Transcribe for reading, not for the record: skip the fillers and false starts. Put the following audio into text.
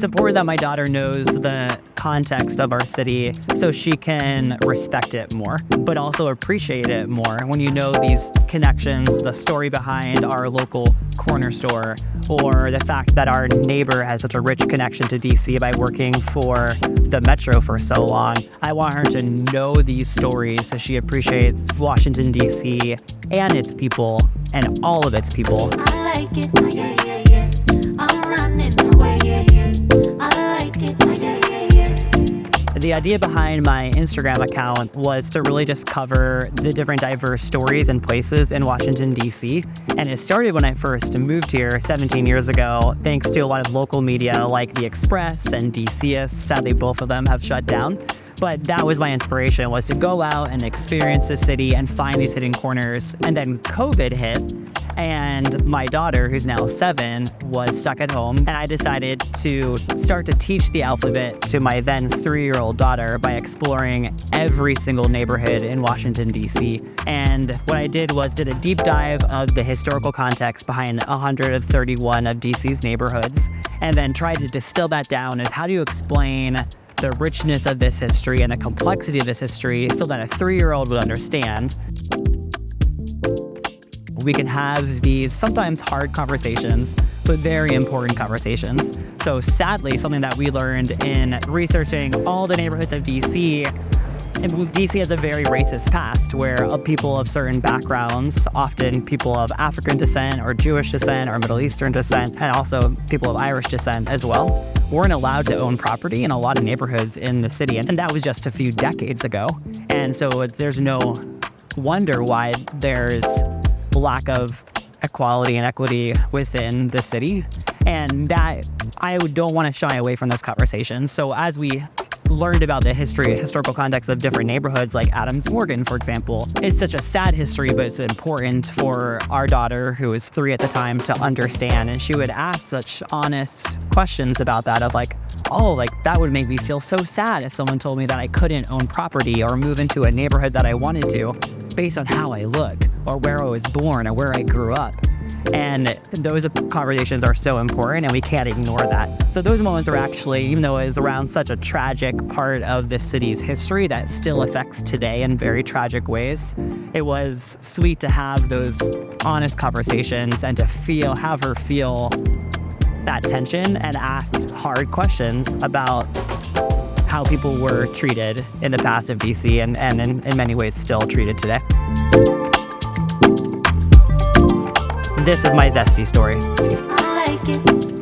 It's important that my daughter knows the context of our city so she can respect it more, but also appreciate it more when you know these connections, the story behind our local corner store, or the fact that our neighbor has such a rich connection to DC by working for the Metro for so long. I want her to know these stories so she appreciates Washington, DC and its people and all of its people. I like it, yeah, yeah, yeah. I'm running away, yeah, yeah. I like it, yeah, yeah, yeah. The idea behind my Instagram account was to really just cover the different diverse stories and places in Washington, D.C. And it started when I first moved here 17 years ago, thanks to a lot of local media like The Express and DCist. Sadly, both of them have shut down. But that was my inspiration, was to go out and experience the city and find these hidden corners. And then COVID hit, and my daughter, who's now 7, was stuck at home. And I decided to start to teach the alphabet to my then 3-year-old daughter by exploring every single neighborhood in Washington, D.C. And what I did was did a deep dive of the historical context behind 131 of D.C.'s neighborhoods, and then tried to distill that down as how do you explain the richness of this history and the complexity of this history so that a 3-year-old would understand. We can have these sometimes hard conversations, but very important conversations. So sadly, something that we learned in researching all the neighborhoods of DC, and DC has a very racist past where people of certain backgrounds, often people of African descent or Jewish descent or Middle Eastern descent, and also people of Irish descent as well, weren't allowed to own property in a lot of neighborhoods in the city. And that was just a few decades ago. And so there's no wonder why there's lack of equality and equity within the city. And that I don't want to shy away from this conversation. So as we learned about the historical context of different neighborhoods like Adams Morgan, for example, it's such a sad history, but it's important for our daughter, who was 3 at the time, to understand. And she would ask such honest questions about that of like, oh, like that would make me feel so sad if someone told me that I couldn't own property or move into a neighborhood that I wanted to based on how I look or where I was born or where I grew up. And those conversations are so important, and we can't ignore that. So those moments are actually, even though it is around such a tragic part of the city's history that still affects today in very tragic ways, it was sweet to have those honest conversations and to have her feel that tension and ask hard questions about how people were treated in the past of DC and in many ways still treated today. This is my Zesty story. I like it.